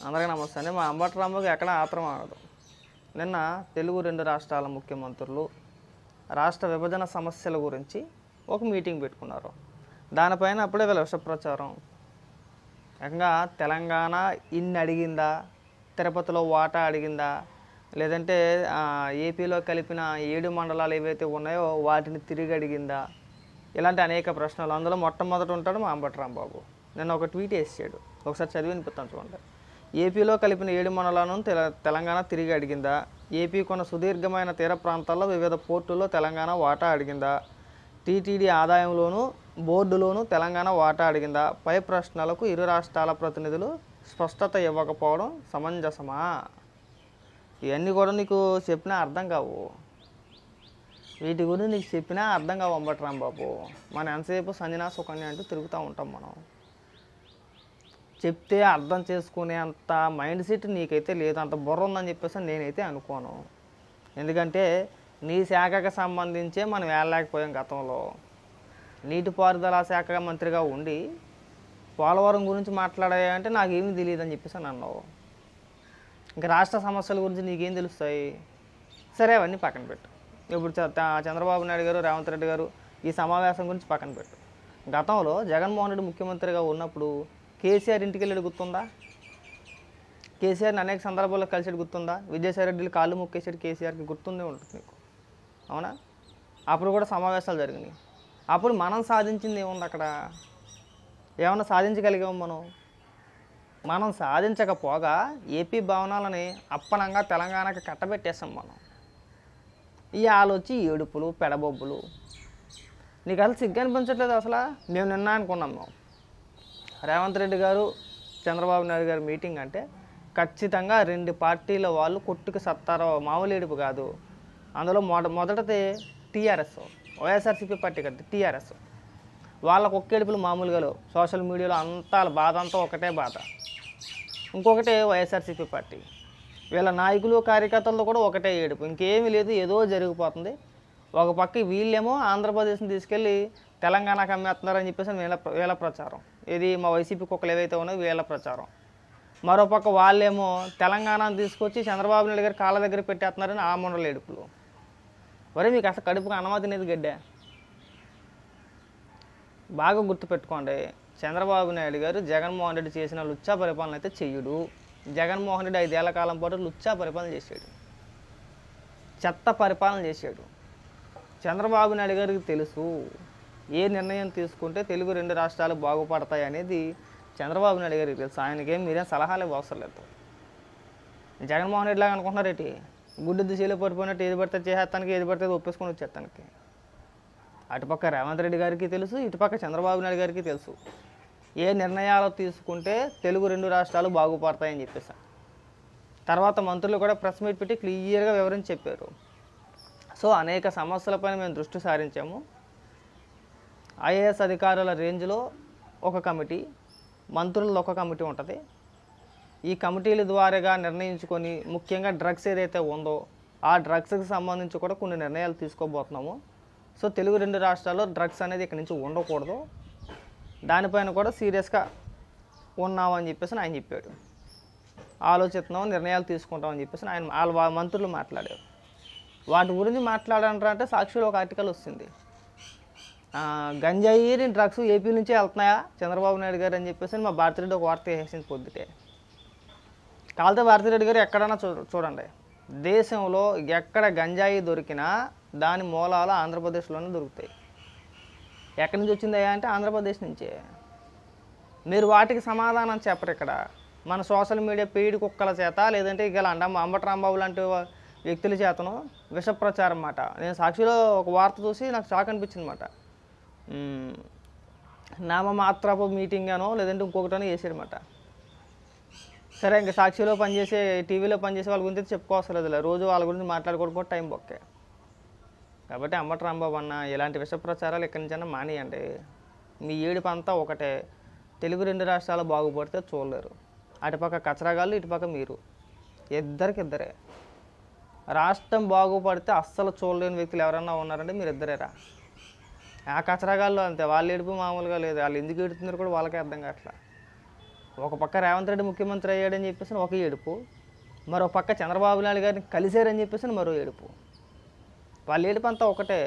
అందరికీ నమస్తే అండి. మా అంబటి రాంబాబుకి ఎక్కడ ఆత్రం ఆగదు. నిన్న తెలుగు 2 రాష్ట్రాల ముఖ్యమంత్రులు రాష్ట్ర విభజన సమస్యల గురించి ఒక మీటింగ్ పెట్టుకున్నారు. దానిపైన అప్పుడే వీళ్ళ విష ప్రచారం. ఏకంగా తెలంగాణ ఇన్ని అడిగిందా, తిరుపతిలో వాటా అడిగిందా, లేదంటే ఏపీలో కలిపిన 7 మండలాలు ఏవైతే ఉన్నాయో వాటిని తిరిగి అడిగిందా, ఇలాంటి అనేక ప్రశ్నలు. అందులో మొట్టమొదట ఉంటాడు మా అంబటి రాంబాబు. నిన్న ఒక ట్వీట్ వేసాడు, ఒకసారి చదివి వినిపిస్తాను చూడండి. ఏపీలో కలిపిన 7 మండలాలను తెలంగాణ తిరిగి అడిగిందా, ఏపీ కొన్న సుదీర్ఘమైన తీర ప్రాంతాల్లో వివిధ పోర్టుల్లో తెలంగాణ వాటా అడిగిందా, టీటీడీ ఆదాయంలోనూ బోర్డులోనూ తెలంగాణ వాటా అడిగిందా, పై ప్రశ్నలకు ఇరు రాష్ట్రాల ప్రతినిధులు స్పష్టత ఇవ్వకపోవడం సమంజసమా? ఇవన్నీ కూడా నీకు చెప్పినా అర్థం కావు. వీటి గురించి నీకు చెప్పినా అర్థం కావు అంబటి రాంబాబు. మనం ఎంతసేపు సంజనా సుకన్య అంటూ తిరుగుతూ ఉంటాం. మనం చెప్తే అర్థం చేసుకునే అంత మైండ్ సెట్ నీకైతే లేదు, అంత బుర్ర ఉందని చెప్పేసి నేనైతే అనుకోను. ఎందుకంటే నీ శాఖకు సంబంధించే మనం వెళ్ళలేకపోయాం. గతంలో నీటిపారుదల శాఖ మంత్రిగా ఉండి పోలవరం గురించి మాట్లాడాయంటే నాకేమీ తెలియదు అని చెప్పేసి అన్నావు. ఇంకా రాష్ట్ర సమస్యల గురించి నీకేం తెలుస్తాయి? సరే, అవన్నీ పక్కన పెట్టు. ఇప్పుడు చంద్రబాబు నాయుడు గారు, రేవంత్ రెడ్డి గారు ఈ సమావేశం గురించి పక్కన పెట్టు. గతంలో జగన్మోహన్ రెడ్డి ముఖ్యమంత్రిగా ఉన్నప్పుడు కేసీఆర్ ఇంటికి వెళ్ళి గుర్తుందా? కేసీఆర్ని అనేక సందర్భాల్లో కలిసి గుర్తుందా? విజయసాయి రెడ్డిలు కాళ్ళు మొక్కేసాడు కేసీఆర్కి, గుర్తుందే ఉంటుంది నీకు, అవునా? అప్పుడు కూడా సమావేశాలు జరిగినాయి. అప్పుడు మనం సాధించింది ఏముంది? అక్కడ ఏమన్నా సాధించగలిగాము? మనం సాధించకపోగా ఏపీ భవనాలని అప్పనంగా తెలంగాణకి కట్టబెట్టేసాం మనం. ఈ ఆలోచి ఏడుపులు, పెడబొబ్బులు నీకు అసలు సిగ్గు అనిపించట్లేదు అసలు? మేము నిన్న అనుకున్నాం, రేవంత్ రెడ్డి గారు, చంద్రబాబు నాయుడు గారు మీటింగ్ అంటే ఖచ్చితంగా 2 పార్టీల వాళ్ళు కొట్టుకు సత్తారో, మామూలు ఏడుపు కాదు. అందులో మొదటది టీఆర్ఎస్, వైఎస్ఆర్సీపీ పార్టీ కదా టీఆర్ఎస్, వాళ్ళకు ఒక్క ఏడుపులు మామూలుగా సోషల్ మీడియాలో అంతా బాధ అంతా ఒకటే బాధ. ఇంకొకటి వైఎస్ఆర్సీపీ పార్టీ, వీళ్ళ నాయకులు కార్యకర్తలతో కూడా ఒకటే ఏడుపు, ఇంకేమీ లేదు, ఏదో జరిగిపోతుంది. ఒక పక్క వీళ్ళేమో ఆంధ్రప్రదేశ్ని తీసుకెళ్ళి తెలంగాణకు అమ్మేస్తున్నారని చెప్పేసి వీళ్ళ ప్రచారం. ఇది మా వైసీపీ కుక్కలు ఏవైతే ఉన్నాయో వీళ్ళ ప్రచారం. మరోపక్క వాళ్ళేమో తెలంగాణను తీసుకొచ్చి చంద్రబాబు నాయుడు గారి కాళ్ళ దగ్గర పెట్టేస్తున్నారని ఆ మండల ఏడుపులు. మరి మీకు అసలు కడుపుకు అన్నం తినేది గడ్డే. బాగా గుర్తుపెట్టుకోండి, చంద్రబాబు నాయుడు గారు జగన్మోహన్ రెడ్డి చేసిన లుచ్చా పరిపాలన అయితే చెయ్యడు. జగన్మోహన్ రెడ్డి 5 ఏళ్ల కాలం పాటు లుచ్చా పరిపాలన చేశాడు, చెత్త పరిపాలన చేశాడు. చంద్రబాబు నాయుడు గారికి తెలుసు ఏ నిర్ణయం తీసుకుంటే తెలుగు 2 రాష్ట్రాలు బాగుపడతాయి అనేది చంద్రబాబు నాయుడు గారికి తెలుసు. ఆయనకేం మీరేం సలహాలు అవసరం లేదు. జగన్మోహన్ రెడ్డి లాగా అనుకుంటున్నారేంటి? గుడ్డు దిశలో పడిపోయినట్టు ఏది పడితే చేసేస్తానికి, ఏది పడితే ఒప్పేసుకొని వచ్చేస్తానికి. అటుపక్క రేవంత్ రెడ్డి గారికి తెలుసు, ఇటుపక్క చంద్రబాబు నాయుడు గారికి తెలుసు ఏ నిర్ణయాలు తీసుకుంటే తెలుగు 2 రాష్ట్రాలు బాగుపడతాయని చెప్పేసి. తర్వాత మంత్రులు కూడా ప్రెస్ మీట్ పెట్టి క్లియర్గా వివరించి చెప్పారు. సో అనేక సమస్యలపైన మేము దృష్టి సారించాము. ఐఏఎస్ అధికారుల రేంజ్లో ఒక కమిటీ, మంత్రులది ఒక కమిటీ ఉంటుంది. ఈ కమిటీల ద్వారాగా నిర్ణయించుకొని ముఖ్యంగా డ్రగ్స్ ఏదైతే ఉందో ఆ డ్రగ్స్కి సంబంధించి కూడా కొన్ని నిర్ణయాలు తీసుకోబోతున్నాము. సో తెలుగు 2 రాష్ట్రాల్లో డ్రగ్స్ అనేది ఇక్కడి నుంచి ఉండకూడదు, దానిపైన కూడా సీరియస్గా ఉన్నామని చెప్పేసి ఆయన చెప్పాడు. ఆలోచిస్తున్నాం, నిర్ణయాలు తీసుకుంటామని చెప్పేసి వాళ్ళ మంత్రులు మాట్లాడారు. వాటి గురించి మాట్లాడారంటే సాక్షిలో ఒక ఆర్టికల్ వస్తుంది, గంజాయి డ్రగ్స్ ఏపీ నుంచే వెళ్తున్నాయా చంద్రబాబు నాయుడు గారు అని చెప్పేసి మా భారతిరెడ్డి ఒక వార్త వేసింది పొద్దుటే. కాకపోతే భారతిరెడ్డి గారు ఎక్కడైనా చూడండి, దేశంలో ఎక్కడ గంజాయి దొరికినా దాని మూలాలు ఆంధ్రప్రదేశ్లోనే దొరుకుతాయి. ఎక్కడి నుంచి వచ్చిందయ్యా అంటే ఆంధ్రప్రదేశ్ నుంచే. మీరు వాటికి సమాధానం చెప్పరు. ఇక్కడ మన సోషల్ మీడియా పెయిడ్ కుక్కల చేత, లేదంటే ఇక అంబటి రాంబాబు లాంటి వ్యక్తుల చేతను విష ప్రచారం అన్నమాట. నేను సాక్షిలో ఒక వార్త చూసి నాకు షాక్ అనిపించింది అన్నమాట. నామమాత్రపు మీటింగ్ అనో లేదంటే ఇంకొకటనో వేసాడనమాట. సరే, ఇంకా సాక్షిలో పనిచేసే, టీవీలో పనిచేసే వాళ్ళ గురించి చెప్పుకోవసరం లేదు, రోజు వాళ్ళ గురించి మాట్లాడుకోవడం కూడా టైం బొక్కే. కాబట్టి అంబటి రాంబాబు అన్న ఇలాంటి విష ప్రచారాలు ఎక్కడి నుంచైనా మానేయండి. మీ ఏడుపు అంతా ఒకటే, తెలుగు 2 రాష్ట్రాలు బాగుపడితే చూడలేరు. అటుపక్క కచరాగాళ్ళు, ఇటుపక్క మీరు, ఇద్దరికిద్దరే. రాష్ట్రం బాగుపడితే అస్సలు చూడలేని వ్యక్తులు ఎవరన్నా ఉన్నారంటే మీరు ఇద్దరేరా. ఆ కచరాగాళ్ళు అంతే, వాళ్ళు ఏడుపు మామూలుగా లేదు, వాళ్ళు ఎందుకు ఏడుతున్నారు కూడా వాళ్ళకే అర్థం కావట్లా. ఒక పక్క రేవంత్ రెడ్డి ముఖ్యమంత్రి అయ్యాడని చెప్పేసి ఒక ఏడుపు, మరో పక్క చంద్రబాబు నాయుడు గారిని కలిశారని చెప్పేసి మరో ఏడుపు. వాళ్ళ ఏడుపు అంతా ఒకటే.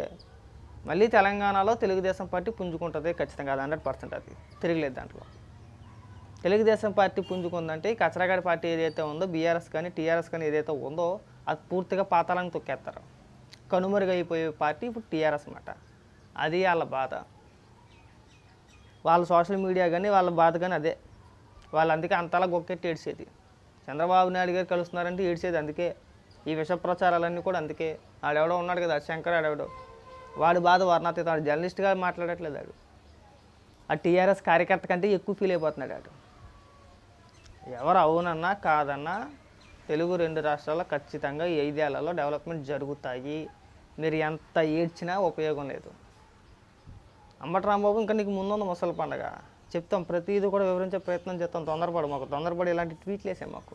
మళ్ళీ తెలంగాణలో తెలుగుదేశం పార్టీ పుంజుకుంటుంది ఖచ్చితంగా, అది 100% అది తిరగలేదు దాంట్లో. తెలుగుదేశం పార్టీ పుంజుకుందంటే ఈ కచరగాడి పార్టీ ఏదైతే ఉందో, బీఆర్ఎస్ కానీ టీఆర్ఎస్ కానీ ఏదైతే ఉందో అది పూర్తిగా పాతాళానికి తొక్కేస్తారు. కనుమరుగైపోయే పార్టీ ఇప్పుడు టీఆర్ఎస్ అన్నమాట. అది వాళ్ళ బాధ. వాళ్ళ సోషల్ మీడియా కానీ వాళ్ళ బాధ కానీ అదే. వాళ్ళు అందుకే అంతలా గొక్కెట్టి ఏడ్చేది. చంద్రబాబు నాయుడు గారు కలుస్తున్నారంటే ఏడ్చేది అందుకే. ఈ విష ప్రచారాలన్నీ కూడా అందుకే. ఆడెవడో ఉన్నాడు కదా శంకర్, ఆడెవడో, వాడి బాధ వర్ణాతీతం. వాడు జర్నలిస్ట్గా మాట్లాడట్లేదు. ఆడు ఆ టీఆర్ఎస్ కార్యకర్త కంటే ఎక్కువ ఫీల్ అయిపోతున్నాడు. ఆడు ఎవరు అవునన్నా కాదన్నా తెలుగు 2 రాష్ట్రాల్లో ఖచ్చితంగా ఈ 5 ఏళ్లలో డెవలప్మెంట్ జరుగుతాయి. మీరు ఎంత ఏడ్చినా ఉపయోగం లేదు. అంబటి రాంబాబు, ఇంకా నీకు ముందుంది ముసలి పండగ. చెప్తాం, ప్రతిదీ కూడా వివరించే ప్రయత్నం చేస్తాం. తొందరపడి ఇలాంటి ట్వీట్లు వేసాం మాకు.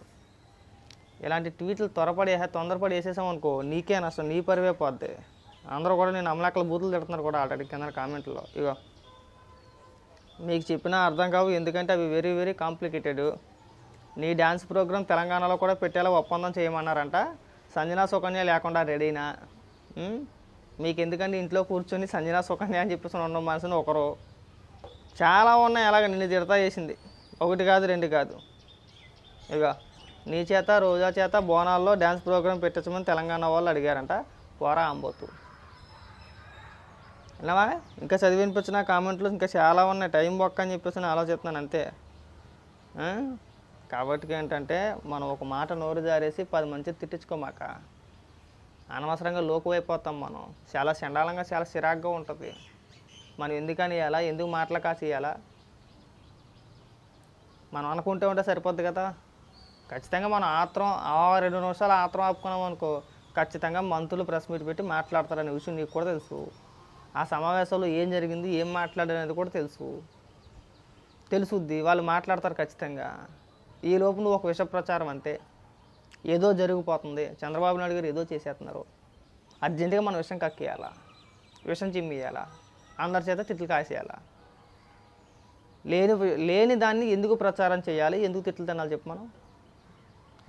ఇలాంటి ట్వీట్లు తొందరపడి వేసేసామనుకో నీకే నష్టం, నీ పరివే పోద్ది. అందరూ కూడా నేను అమలాకల బూతులు తిడుతున్నారు కూడా ఆల్రెడీ కింద కామెంట్లో. ఇగో మీకు చెప్పినా అర్థం కావు, ఎందుకంటే అవి వెరీ వెరీ కాంప్లికేటెడ్. నీ డ్యాన్స్ ప్రోగ్రామ్ తెలంగాణలో కూడా పెట్టేలా ఒప్పందం చేయమన్నారంట. సంజనా సుకన్య లేకుండా రెడీనా? మీకు ఎందుకంటే ఇంట్లో కూర్చొని సంజనా సుకన్య అని చెప్పేసి ఉన్న మనసుని ఒకరు చాలా ఉన్నాయి. అలాగ నిన్ను తిడతా చేసింది. 1 కాదు 2 కాదు. ఇక నీ చేత రోజా చేత బోనాల్లో డ్యాన్స్ ప్రోగ్రాం పెట్టించమని తెలంగాణ వాళ్ళు అడిగారంట. పోరా అంబోతు. ఇలావా ఇంకా చదివి వినిపించిన కామెంట్లు ఇంకా చాలా ఉన్నాయి. టైం బొక్క అని చెప్పేసి నేను ఆలోచిస్తున్నాను అంతే. కాబట్టి ఏంటంటే మనం ఒక మాట నోరు జారేసి 10 మంది తిట్టించుకోమాక. అనవసరంగా లోకువైపోతాం మనం. చాలా చండాలంగా, చాలా చిరాగ్గా ఉంటుంది. మనం ఎందుకని ఇవ్వాలా, ఎందుకు మాటలు కాసి ఇవ్వాలా? మనం అనుకుంటే ఉంటే సరిపోద్ది కదా. ఖచ్చితంగా మనం 2 నిమిషాలు ఆత్రం ఆపుకున్నాం అనుకో, ఖచ్చితంగా మంత్రులు ప్రెస్ మీట్ పెట్టి మాట్లాడతారనే విషయం నీకు కూడా తెలుసు. ఆ సమావేశంలో ఏం జరిగింది, ఏం మాట్లాడారనేది కూడా తెలుసుద్ది. వాళ్ళు మాట్లాడతారు ఖచ్చితంగా. ఈ లోపు నువ్వు ఒక విష ప్రచారం అంతే. ఏదో జరిగిపోతుంది, చంద్రబాబు నాయుడు గారు ఏదో చేసేస్తున్నారు, అర్జెంటుగా మనం విషం కక్కేయాలా, విషం చిమ్మియాలా, అందరి చేత తిట్లు కాసేయాలా. లేని దాన్ని ఎందుకు ప్రచారం చేయాలి, ఎందుకు తిట్లు తినాలి చెప్పు. మనం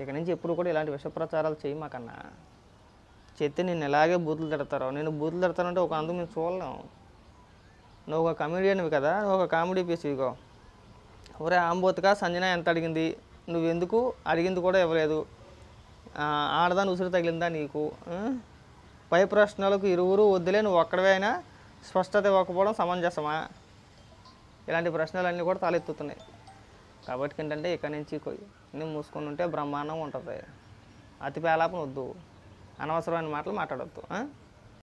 ఇక నుంచి ఎప్పుడు కూడా ఇలాంటి విష ప్రచారాలు చేయి మాకన్నా. చెప్తే నేను ఎలాగే బూతులు తిడతారో. నేను బూతులు తిడతానంటే ఒక అందుకు మేము చూడలేము. నువ్వు ఒక కమెడియన్వి కదా, నువ్వు ఒక కామెడీ పీస్. ఇగో ఒరే ఆంబోతుగా సంజన ఎంత అడిగింది, నువ్వెందుకు అడిగింది కూడా ఇవ్వలేదు, ఆడదాని ఉసురు తగిలిందా నీకు? పై ప్రశ్నలకు ఇరువురు వద్దులే, నువ్వు ఒక్కడవే అయినా స్పష్టత ఇవ్వకపోవడం సమంజసమా? ఇలాంటి ప్రశ్నలన్నీ కూడా తలెత్తుతున్నాయి. కాబట్టి ఏంటంటే ఇక్కడి నుంచి నేను మూసుకొని ఉంటే బ్రహ్మాండంగా ఉంటుంది. అతి పేలాపన వద్దు, అనవసరమైన మాటలు మాట్లాడొద్దు.